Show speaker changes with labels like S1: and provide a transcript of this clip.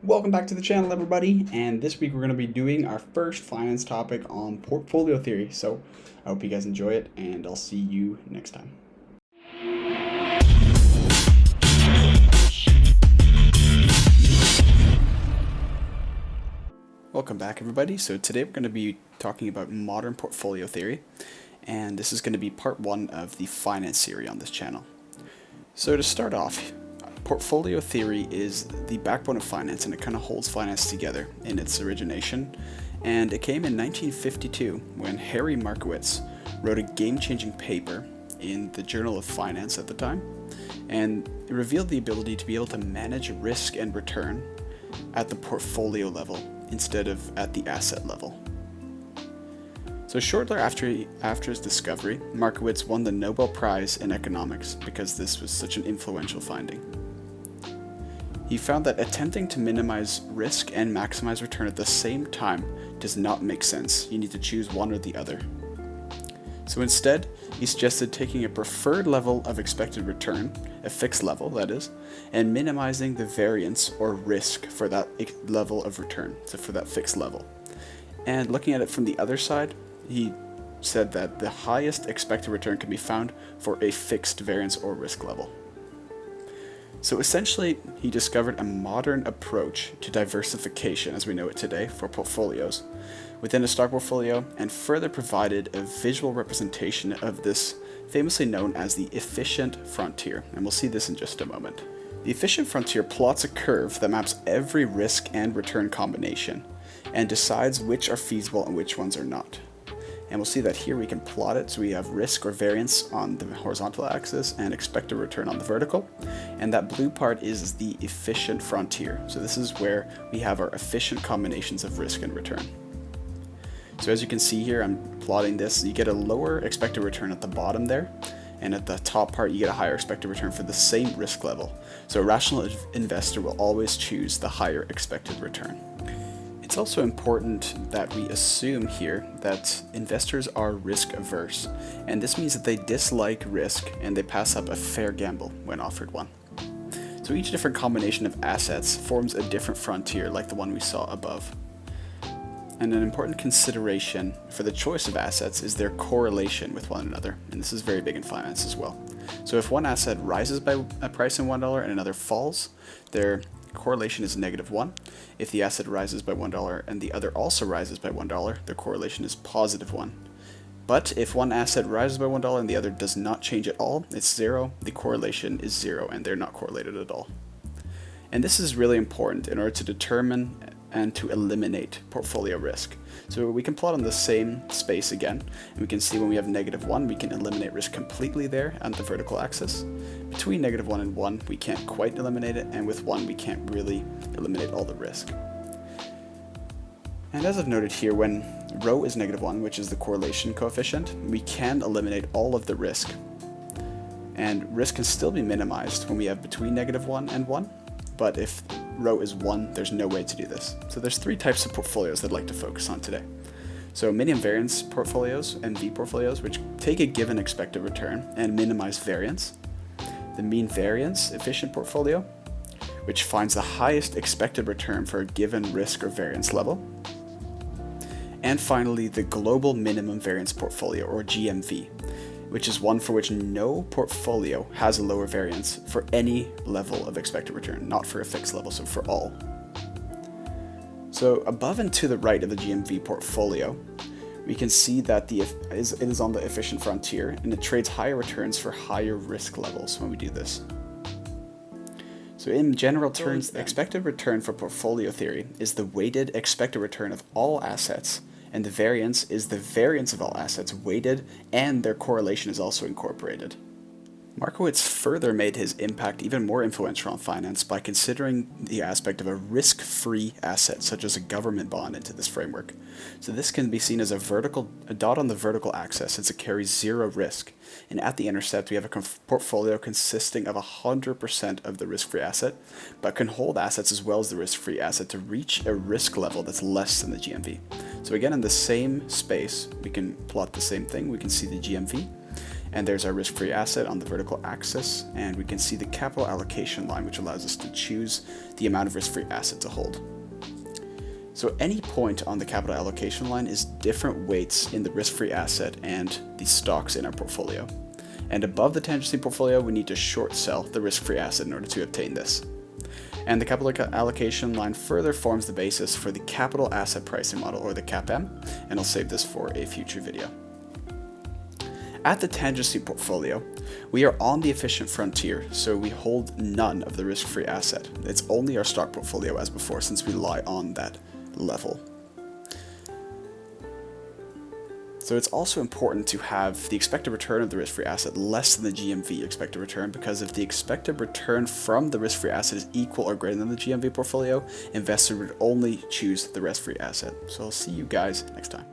S1: Welcome back to the channel, everybody, and this week we're going to be doing our first finance topic on portfolio theory. So I hope you guys enjoy it, and I'll see you next time. Welcome back, everybody. So today we're going to be talking about modern portfolio theory, and this is going to be part one of the finance series on this channel. So to start off, portfolio theory is the backbone of finance, and it kind of holds finance together in its origination. And it came in 1952 when Harry Markowitz wrote a game-changing paper in the Journal of Finance at the time, and it revealed the ability to be able to manage risk and return at the portfolio level instead of at the asset level. So shortly after his discovery, Markowitz won the Nobel Prize in economics because this was such an influential finding. He found that attempting to minimize risk and maximize return at the same time does not make sense. You need to choose one or the other. So instead, he suggested taking a preferred level of expected return, a fixed level that is, and minimizing the variance or risk for that level of return, so for that fixed level. And looking at it from the other side, he said that the highest expected return can be found for a fixed variance or risk level. So essentially, he discovered a modern approach to diversification as we know it today for portfolios within a stock portfolio, and further provided a visual representation of this, famously known as the efficient frontier, and we'll see this in just a moment. The efficient frontier plots a curve that maps every risk and return combination and decides which are feasible and which ones are not. And we'll see that here we can plot it, so we have risk or variance on the horizontal axis and expected return on the vertical. And that blue part is the efficient frontier. So this is where we have our efficient combinations of risk and return. So as you can see here, I'm plotting this. You get a lower expected return at the bottom there, and at the top part you get a higher expected return for the same risk level. So a rational investor will always choose the higher expected return. It's also important that we assume here that investors are risk averse, and this means that they dislike risk and they pass up a fair gamble when offered one. So each different combination of assets forms a different frontier like the one we saw above. And an important consideration for the choice of assets is their correlation with one another, and this is very big in finance as well. So if one asset rises by a price in $1 and another falls, their correlation is -1. If the asset rises by $1 and the other also rises by $1, the correlation is +1. But if one asset rises by $1 and the other does not change at all, it's 0, the correlation is 0, and they're not correlated at all. And this is really important in order to determine and to eliminate portfolio risk. So we can plot on the same space again, and we can see when we have -1, we can eliminate risk completely there on the vertical axis. Between -1 and 1, we can't quite eliminate it, and with 1, we can't really eliminate all the risk. And as I've noted here, when rho is -1, which is the correlation coefficient, we can eliminate all of the risk. And risk can still be minimized when we have between -1 and 1, but if rho is 1, there's no way to do this. So there's three types of portfolios that I'd like to focus on today. So medium variance portfolios, MV portfolios, which take a given expected return and minimize variance. The mean variance efficient portfolio, which finds the highest expected return for a given risk or variance level. And finally, the global minimum variance portfolio, or GMV, which is one for which no portfolio has a lower variance for any level of expected return, not for a fixed level, so for all. So above and to the right of the GMV portfolio, we can see that it is on the efficient frontier, and it trades higher returns for higher risk levels when we do this. So in general terms, the expected return for portfolio theory is the weighted expected return of all assets, and the variance is the variance of all assets weighted, and their correlation is also incorporated. Markowitz further made his impact even more influential on finance by considering the aspect of a risk-free asset, such as a government bond, into this framework. So this can be seen as a dot on the vertical axis, since it carries 0 risk. And at the intercept, we have a portfolio consisting of 100% of the risk-free asset, but can hold assets as well as the risk-free asset to reach a risk level that's less than the GMV. So again, in the same space, we can plot the same thing. We can see the GMV. And there's our risk-free asset on the vertical axis, and we can see the capital allocation line, which allows us to choose the amount of risk-free asset to hold. So any point on the capital allocation line is different weights in the risk-free asset and the stocks in our portfolio. And above the tangency portfolio, we need to short sell the risk-free asset in order to obtain this. And the capital allocation line further forms the basis for the capital asset pricing model, or the CAPM, and I'll save this for a future video. At the tangency portfolio, we are on the efficient frontier, so we hold none of the risk-free asset. It's only our stock portfolio as before, since we lie on that level. So it's also important to have the expected return of the risk-free asset less than the GMV expected return, because if the expected return from the risk-free asset is equal or greater than the GMV portfolio, investors would only choose the risk-free asset. So I'll see you guys next time.